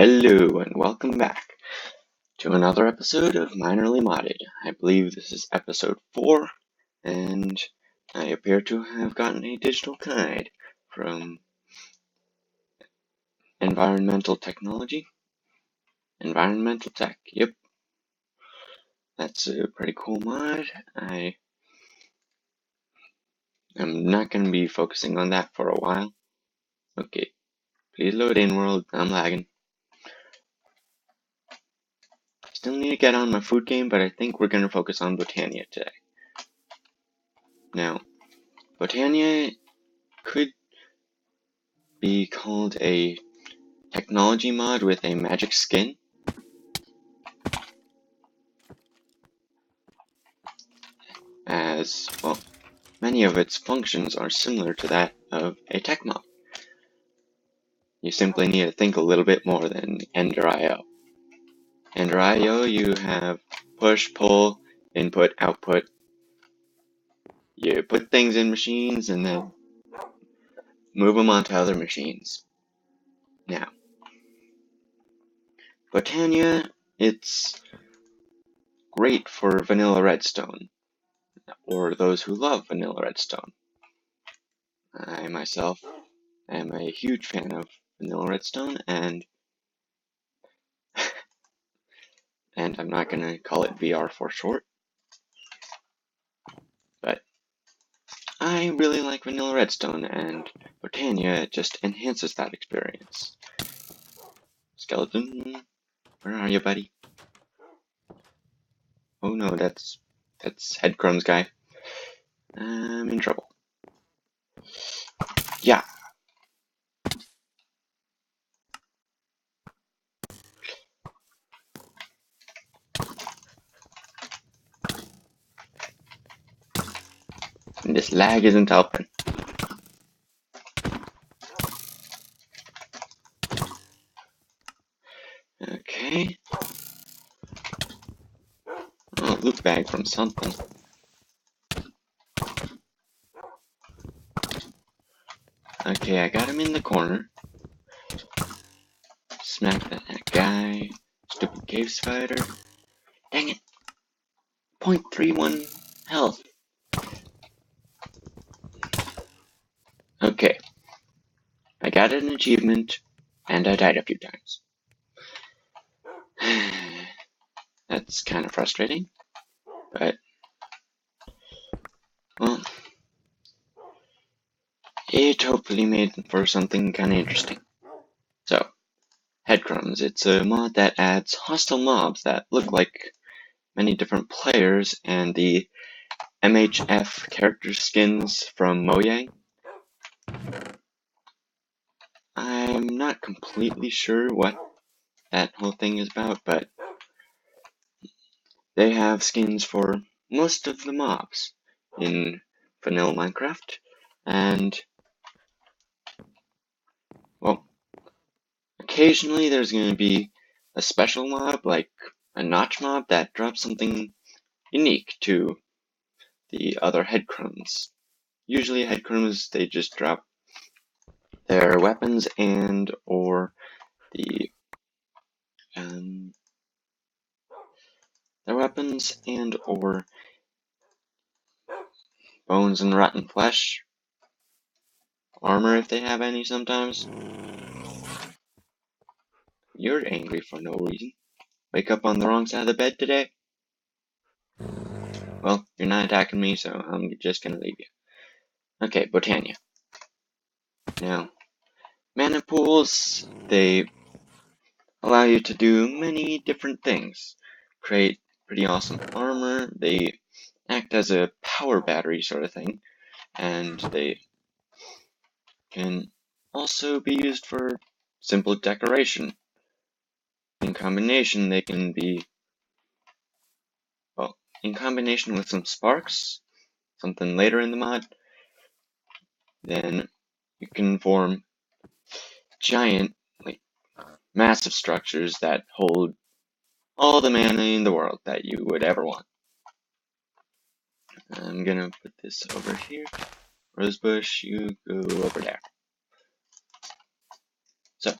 Hello and welcome back to another episode of Minorly Modded. I believe this is episode 4, and I appear to have gotten a digital guide from Environmental Technology. Environmental Tech, yep. That's a pretty cool mod. I am not going to be focusing on that for a while. Okay, please load in world, I'm lagging. Still need to get on my food game, but I think we're going to focus on Botania today. Now, Botania could be called a technology mod with a magic skin, as, well, many of its functions are similar to that of a tech mod. You simply need to think a little bit more than Ender.io. Ender.io, you have push, pull, input, output. You put things in machines and then move them onto other machines. Now, Botania, it's great for vanilla redstone, or those who love vanilla redstone. I myself am a huge fan of vanilla redstone, and I'm not going to call it VR for short, but I really like vanilla redstone, and Botania just enhances that experience. Skeleton, where are you, buddy? Oh no, that's Headcrumb's guy. I'm in trouble. Yeah. And this lag isn't helping. Okay. Oh, loot bag from something. Okay, I got him in the corner. Smack that guy. Stupid cave spider. Dang it. 0.31 health. Okay. I got an achievement, and I died a few times. That's kind of frustrating, but, well, it hopefully made for something kind of interesting. So, Headcrumbs, it's a mod that adds hostile mobs that look like many different players and the MHF character skins from Mojang. I'm not completely sure what that whole thing is about, but they have skins for most of the mobs in vanilla Minecraft, and, well, occasionally there's going to be a special mob, like a notch mob, that drops something unique to the other headcrumbs. Usually headcrumbs, they just drop their weapons and or the bones and rotten flesh, armor if they have any sometimes. You're angry for no reason. Wake up on the wrong side of the bed today? Well, you're not attacking me, so I'm just gonna leave you. Okay, Botania. Now, mana pools, they allow you to do many different things. Create pretty awesome armor, they act as a power battery sort of thing, and they can also be used for simple decoration. In combination, they can be, well, in combination with some sparks, something later in the mod, then you can form giant, like, massive structures that hold all the mana in the world that you would ever want. I'm gonna put this over here. Rosebush, you go over there. So,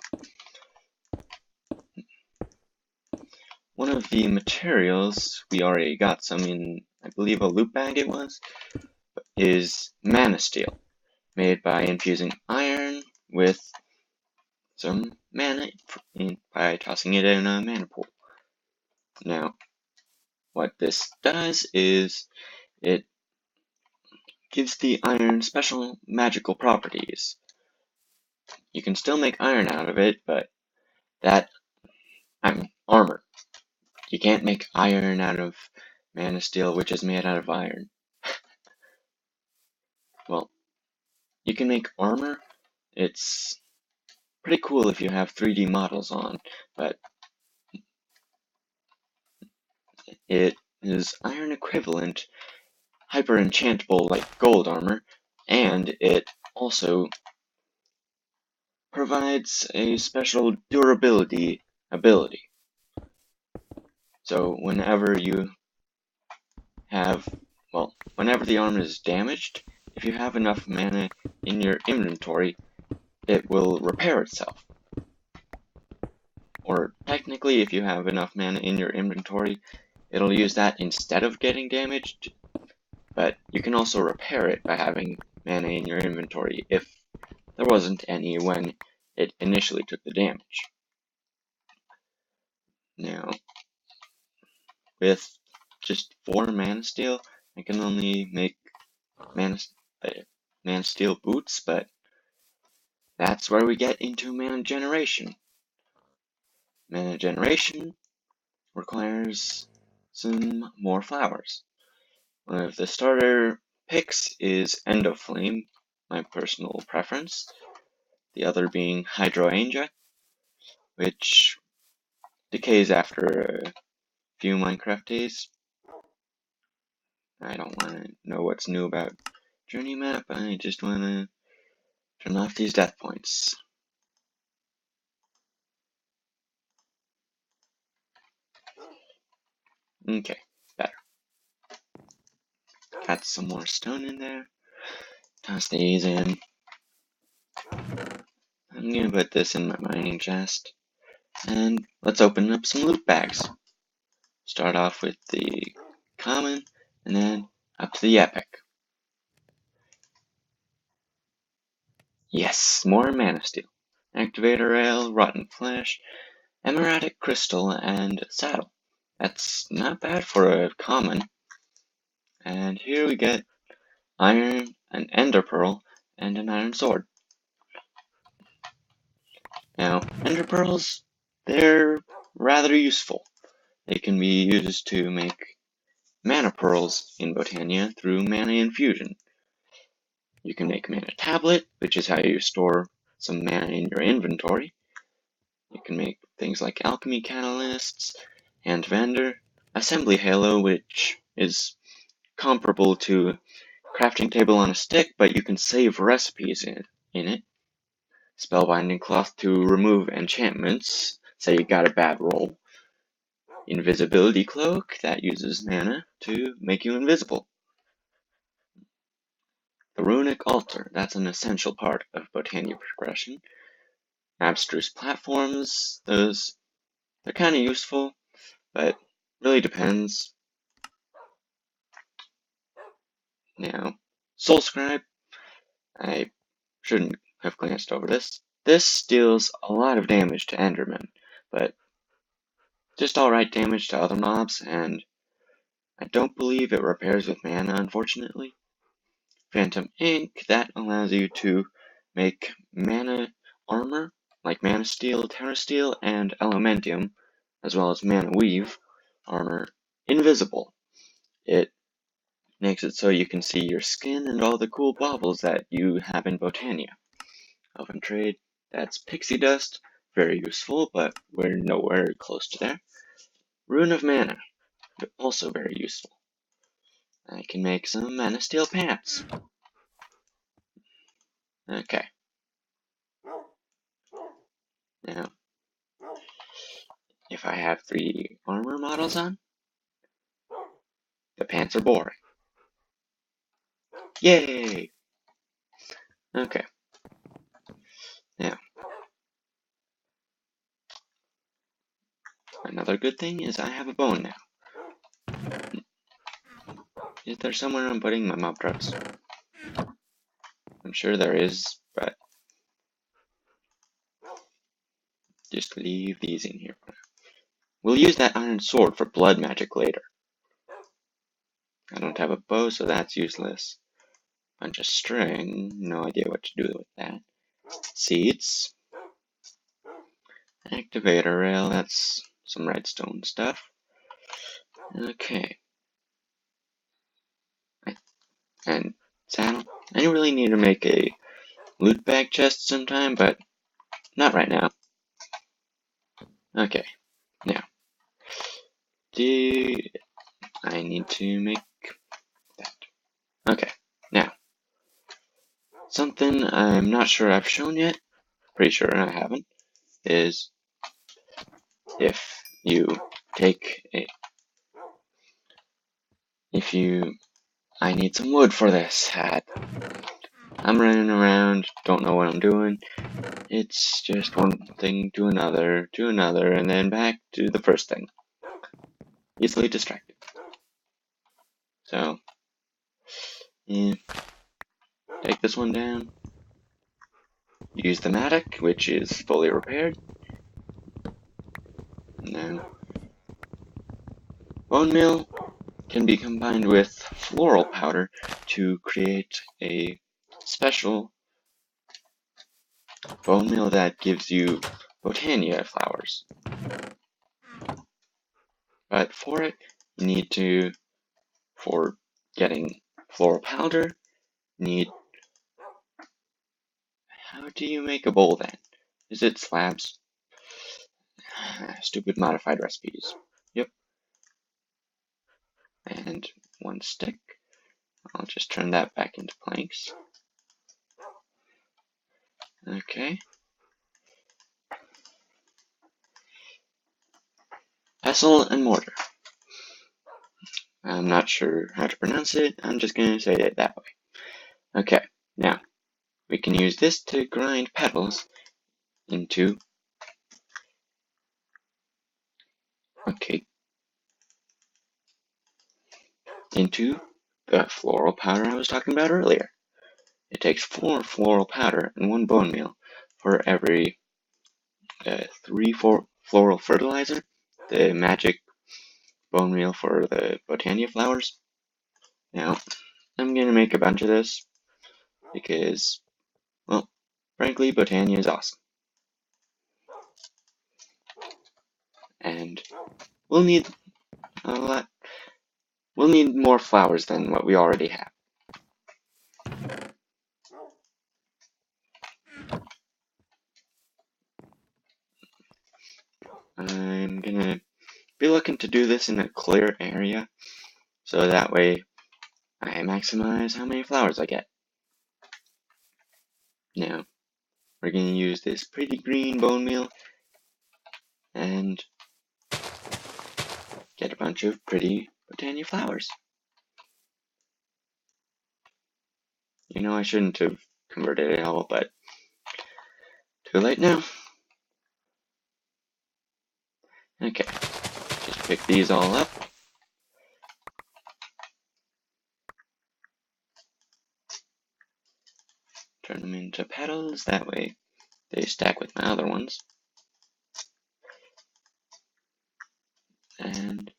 one of the materials, we already got some in, I believe, a loot bag it was, is mana steel, made by infusing iron with some mana by tossing it in a mana pool. Now, what this does is it gives the iron special magical properties. You can still make iron out of it, but armor. You can't make iron out of mana steel, which is made out of iron. Well, you can make armor. It's pretty cool if you have 3D models on, but it is iron equivalent, hyper enchantable like gold armor, and it also provides a special durability ability. So whenever the armor is damaged, if you have enough mana in your inventory, it will repair itself. Or technically, if you have enough mana in your inventory, it'll use that instead of getting damaged, but you can also repair it by having mana in your inventory if there wasn't any when it initially took the damage. Now, with just 4 mana steel, I can only make mana steel boots, but that's where we get into mana generation. Mana generation requires some more flowers. One of the starter picks is End of Flame, my personal preference. The other being Hydrangea, which decays after a few Minecraft days. I don't want to know what's new about Journey Map, I just want to turn off these death points. Okay, better. Got some more stone in there. Toss these in. I'm gonna put this in my mining chest. And let's open up some loot bags. Start off with the common, and then up to the epic. Yes, more mana steel. Activator rail, rotten flesh, emeraldic crystal, and saddle. That's not bad for a common. And here we get iron, an ender pearl, and an iron sword. Now, ender pearls, they're rather useful. They can be used to make mana pearls in Botania through mana infusion. You can make mana tablet, which is how you store some mana in your inventory. You can make things like alchemy catalysts, hand vendor, assembly halo, which is comparable to crafting table on a stick, but you can save recipes in it. Spellbinding cloth to remove enchantments, say you got a bad roll. Invisibility cloak that uses mana to make you invisible. The runic altar, that's an essential part of Botania progression. Abstruse platforms, they're kind of useful, but really depends. Now, Soul Scribe, I shouldn't have glanced over this. This deals a lot of damage to Endermen, but just alright damage to other mobs, and I don't believe it repairs with mana, unfortunately. Phantom Ink, that allows you to make mana armor, like mana steel, terra steel, and elementium, as well as mana weave armor, invisible. It makes it so you can see your skin and all the cool baubles that you have in Botania. Elven Trade, that's pixie dust, very useful, but we're nowhere close to there. Rune of Mana, also very useful. I can make some mana steel pants. Okay. Now, if I have 3 armor models on, the pants are boring. Yay! Okay. Now, another Another good thing is I have a bone now. Is there somewhere I'm putting my mob traps? I'm sure there is, but just leave these in here. We'll use that iron sword for blood magic later. I don't have a bow, so that's useless. Bunch of string, no idea what to do with that. Seeds. Activator rail, that's some redstone stuff. Okay. And saddle. I really need to make a loot bag chest sometime, but not right now. Okay. Now. I need to make that. Okay. Now. Something I'm not sure I've shown yet, pretty sure I haven't, is if you take a... I need some wood for this hat. I'm running around, don't know what I'm doing. It's just one thing to another, and then back to the first thing. Easily distracted. So, yeah. Take this one down. Use the mattock, which is fully repaired. Now, bone meal can be combined with floral powder to create a special bone meal that gives you Botania flowers. But for it, you need to, for getting floral powder, need... How do you make a bowl then? Is it slabs? Stupid modified recipes. Yep. And one stick. I'll just turn that back into planks. Okay. Pestle and mortar. I'm not sure how to pronounce it. I'm just going to say it that way. Okay. Now, we can use this to grind petals into... Okay. Into the floral powder I was talking about earlier. It takes 4 floral powder and 1 bone meal for every 3 floral fertilizer, the magic bone meal for the Botania flowers. Now, I'm going to make a bunch of this because, well, frankly, Botania is awesome. And we'll need a lot. We'll need more flowers than what we already have. I'm gonna be looking to do this in a clear area, so that way I maximize how many flowers I get. Now, we're gonna use this pretty green bone meal and get a bunch of pretty Botania flowers. You know, I shouldn't have converted it all, but too late now. Okay, just pick these all up. Turn them into petals, that way they stack with my other ones. And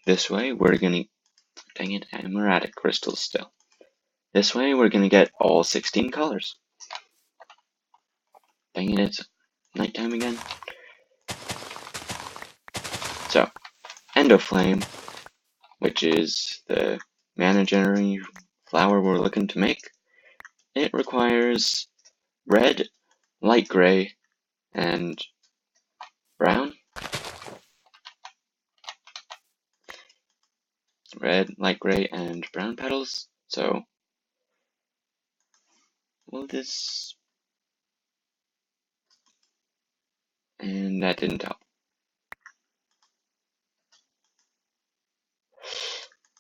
this way we're gonna... Dang it, I'm at crystals still. This way we're gonna get all 16 colors. Dang it, it's nighttime again. So, Endoflame, which is the mana generating flower we're looking to make, it requires red, light gray, and brown. Red, light gray, and brown petals. So, will this... And that didn't help.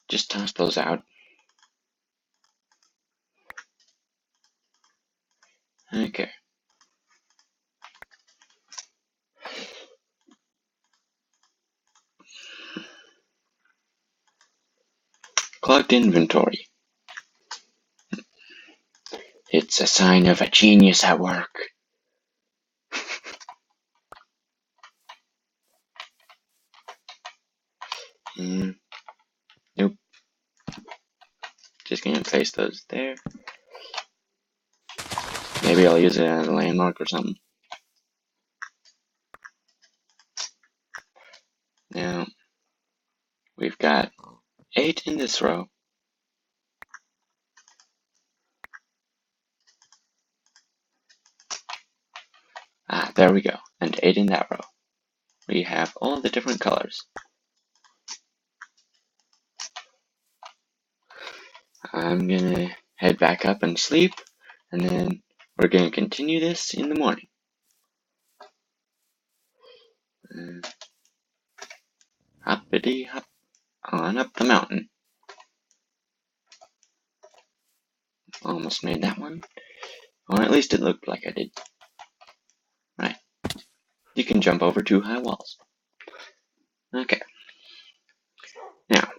Just toss those out. Okay. Unlocked inventory. It's a sign of a genius at work. Nope. Just gonna place those there. Maybe I'll use it as a landmark or something. Now, we've got 8 in this row. There we go. And 8 in that row. We have all the different colors. I'm gonna head back up and sleep, and then we're gonna continue this in the morning. Hoppity hop on up the mountain. Almost made that one. Or at least it looked like I did. Right. You can jump over 2 high walls. Okay. Now,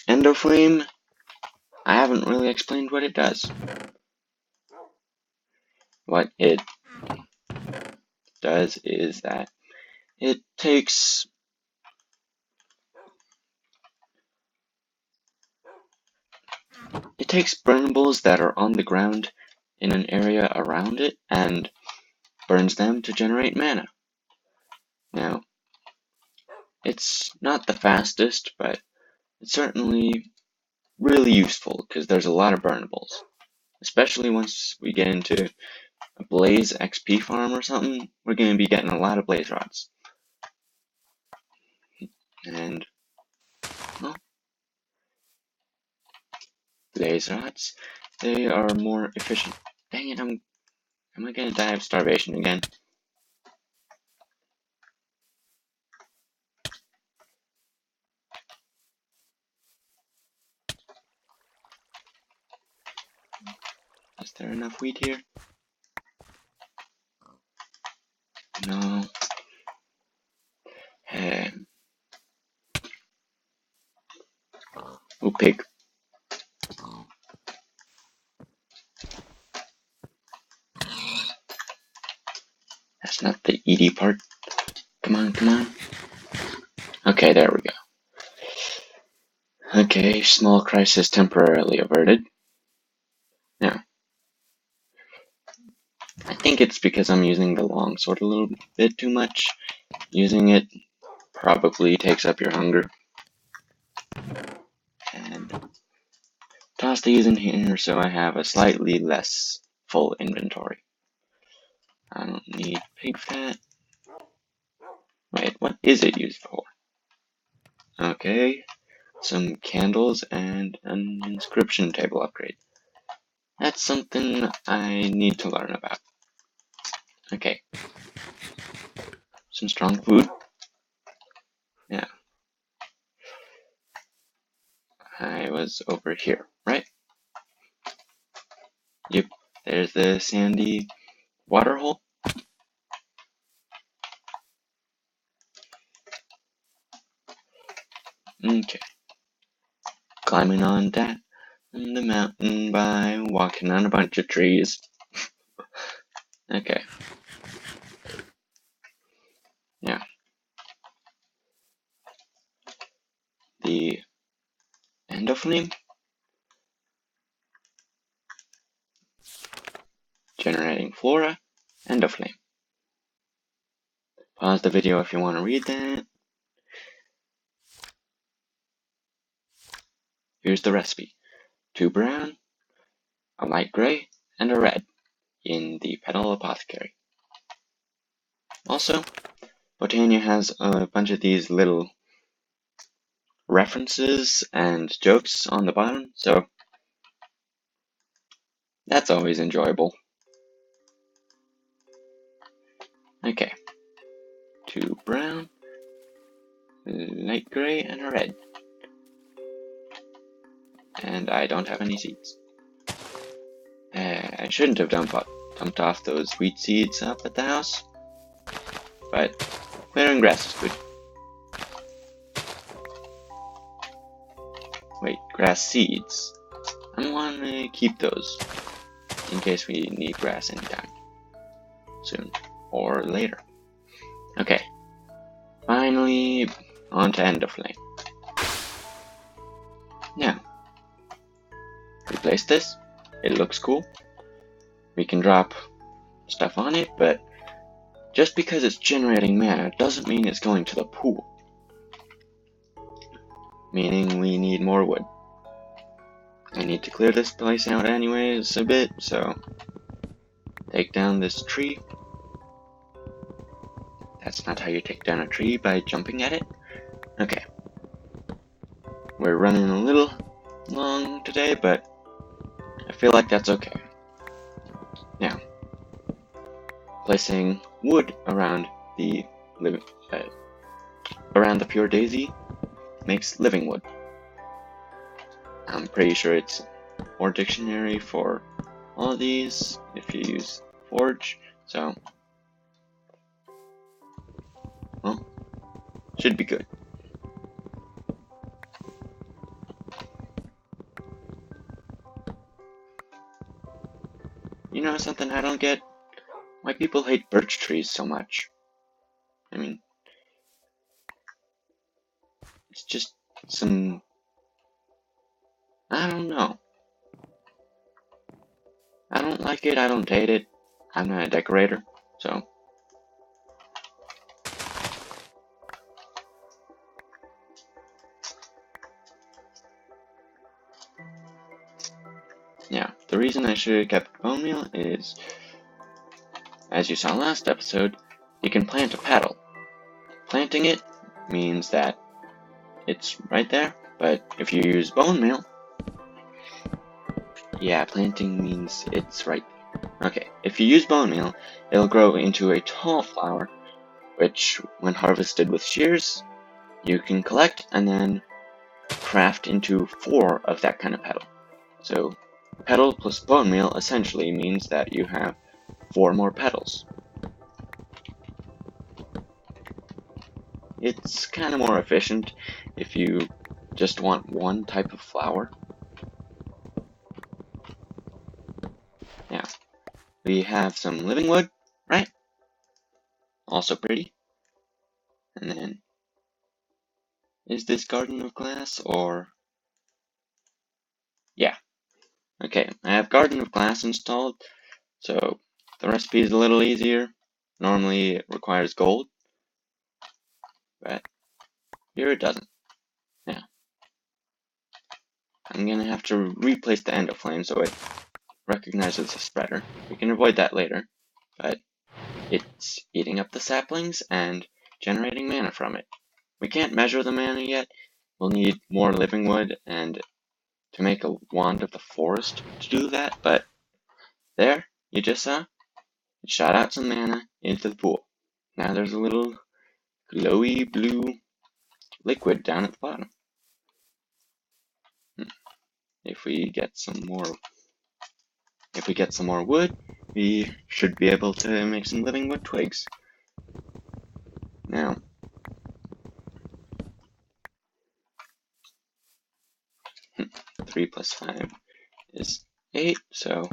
Endoflame, I haven't really explained what it does. What it does is that it takes burnables that are on the ground in an area around it and burns them to generate mana. Now, it's not the fastest, but it's certainly really useful because there's a lot of burnables. Especially once we get into a blaze XP farm or something, we're going to be getting a lot of blaze rods. And, well, blaze rods, they are more efficient. Dang it, am I going to die of starvation again? Is there enough wheat here? No. Oh, pig. That's not the eaty part. Come on, come on. Okay, there we go. Okay, small crisis temporarily averted. Now, I think it's because I'm using the longsword a little bit too much. Using it probably takes up your hunger. And toss these in here so I have a slightly less full inventory. I don't need pig fat. Wait, what is it used for? Okay, some candles and an inscription table upgrade. That's something I need to learn about. Okay. Some strong food. Yeah. I was over here, right? Yep. There's the sandy water hole. Okay. Climbing on that on the mountain by walking on a bunch of trees. Okay. Yeah. The endoflame generating flora, endoflame. Pause the video if you want to read that. Here's the recipe. 2 brown, a light gray, and a red in the Petal Apothecary. Also, Botania has a bunch of these little references and jokes on the bottom, so that's always enjoyable. Okay. 2 brown, light gray, and a red. And I don't have any seeds. I shouldn't have dumped off those wheat seeds up at the house, but clearing grass is good. wait, grass seeds. I want to keep those in case we need grass anytime soon or later. Okay, finally on to End of Flame. Now, replace this. It looks cool. We can drop stuff on it, but just because it's generating mana doesn't mean it's going to the pool. Meaning we need more wood. I need to clear this place out anyways a bit, so take down this tree. That's not how you take down a tree, by jumping at it. Okay. We're running a little long today, but I feel like that's okay. Now, placing wood around the pure daisy makes living wood. I'm pretty sure it's or dictionary for all of these if you use forge, so well, should be good. You know something I don't get? Why people hate birch trees so much. I mean, it's just some, I don't know. I don't like it, I don't hate it. I'm not a decorator, so. Yeah, the reason I should have kept bone meal is, as you saw last episode, you can plant a petal. Planting it means that it's right there, but if you use bone meal, yeah, planting means it's right there. Okay, if you use bone meal, it'll grow into a tall flower, which, when harvested with shears, you can collect and then craft into 4 of that kind of petal. So, petal plus bone meal essentially means that you have 4 more petals. It's kind of more efficient if you just want one type of flower. Now, we have some living wood, right? Also pretty. And then, is this garden of glass or? Yeah. Okay, I have garden of glass installed, so the recipe is a little easier. Normally it requires gold, but here it doesn't. Now, I'm gonna have to replace the end of flame so it recognizes the spreader. We can avoid that later, but it's eating up the saplings and generating mana from it. We can't measure the mana yet. We'll need more living wood and to make a wand of the forest to do that, but there, you just saw, it shot out some mana into the pool. Now there's a little glowy blue liquid down at the bottom. If we get some more wood, we should be able to make some living wood twigs. Now, 3 plus 5 is 8, so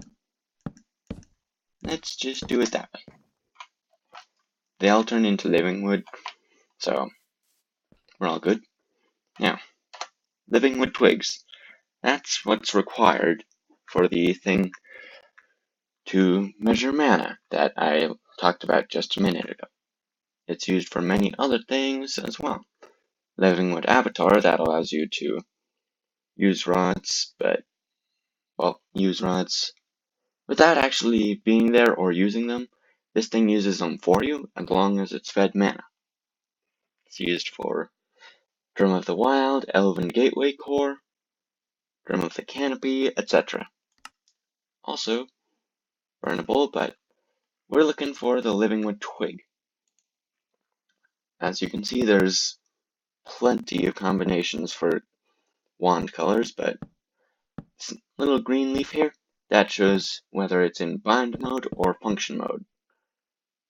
let's just do it that way. They all turn into living wood, so we're all good. Now, living wood twigs. That's what's required for the thing to measure mana that I talked about just a minute ago. It's used for many other things as well. Living wood avatar, that allows you to use rods, use rods without actually being there or using them. This thing uses them for you as long as it's fed mana. It's used for Drum of the Wild, Elven Gateway Core, Drum of the Canopy, etc. Also, burnable, but we're looking for the living wood twig. As you can see, there's plenty of combinations for wand colors, but this little green leaf here, that shows whether it's in bind mode or function mode.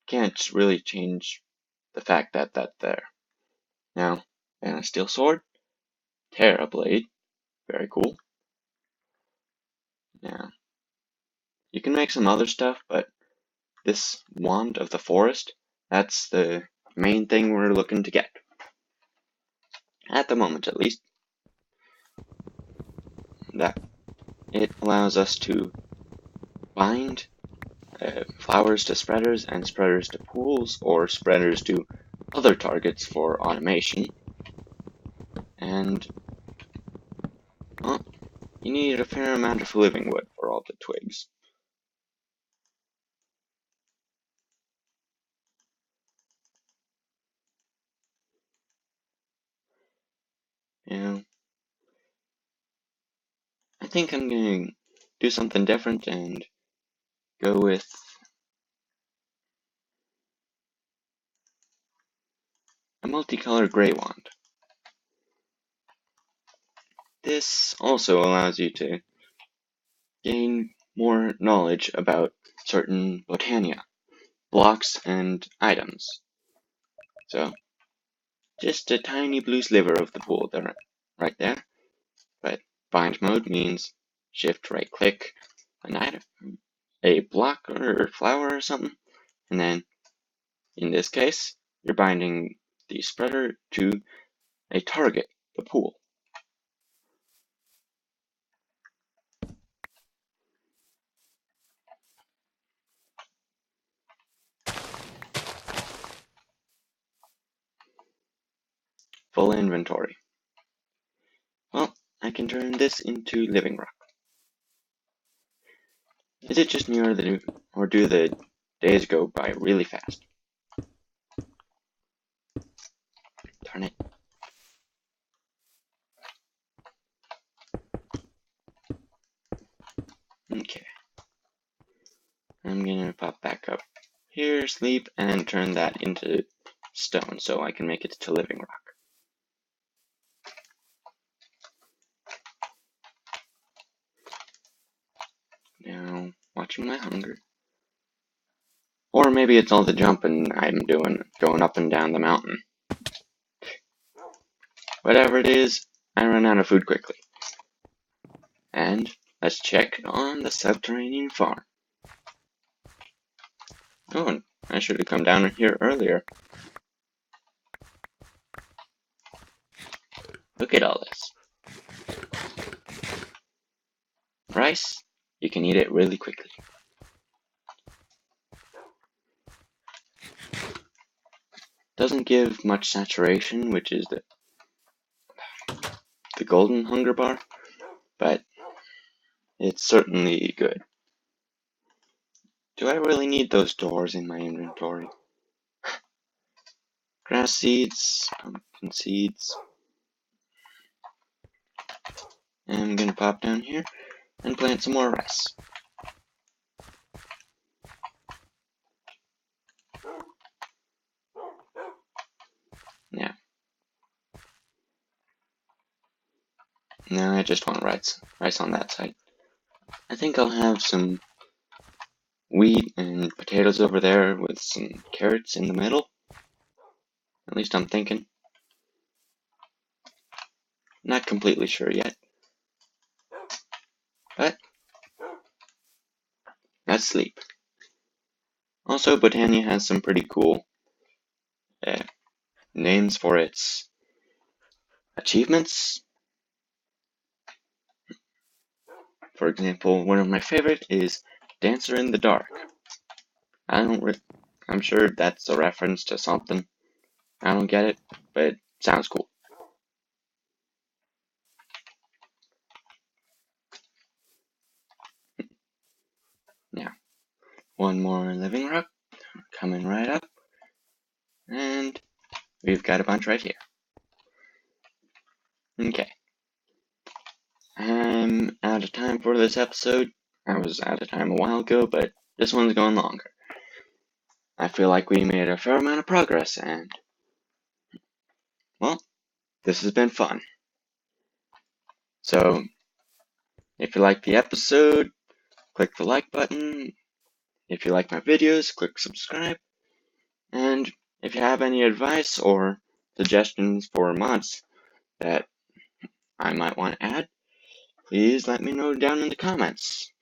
Can't really change the fact that that's there. Now, and a steel sword, Terra blade, Very cool. Now, you can make some other stuff, but this wand of the forest, that's the main thing we're looking to get. At the moment, at least. That it allows us to bind flowers to spreaders and spreaders to pools, or spreaders to other targets for automation. And, well, you need a fair amount of living wood for all the twigs. Yeah, I think I'm going to do something different and go with a multicolored gray wand. This also allows you to gain more knowledge about certain Botania, blocks, and items. So, just a tiny blue sliver of the pool there, right there. But bind mode means shift right click an item, a block or flower or something, and then in this case, you're binding the spreader to a target, the pool. Full inventory. Well, I can turn this into living rock. Is it just me or do the days go by really fast? Darn it. Okay. I'm gonna pop back up here, sleep, and turn that into stone so I can make it to living rock. Now, watching my hunger. Or maybe it's all the jumping I'm doing, going up and down the mountain. Whatever it is, I run out of food quickly. And let's check on the subterranean farm. Oh, I should have come down here earlier. Look at all this. Rice, you can eat it really quickly. Doesn't give much saturation, which is the golden hunger bar, but it's certainly good. Do I really need those doors in my inventory? Grass seeds, pumpkin seeds. And I'm gonna pop down here and plant some more rice. Now I just want rice on that side. I think I'll have some wheat and potatoes over there with some carrots in the middle. At least I'm thinking. Not completely sure yet. But let's sleep. Also, Botania has some pretty cool names for its achievements. For example, one of my favorite is Dancer in the Dark. I'm sure that's a reference to something. I don't get it, but it sounds cool. Now, one more living rock coming right up, and we've got a bunch right here. Okay. I'm out of time for this episode. I was out of time a while ago, but this one's going longer. I feel like we made a fair amount of progress, and, well, this has been fun. So, if you like the episode, click the like button. If you like my videos, click subscribe. And if you have any advice or suggestions for mods that I might want to add, please let me know down in the comments.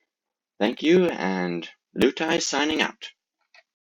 Thank you, and Lutai signing out.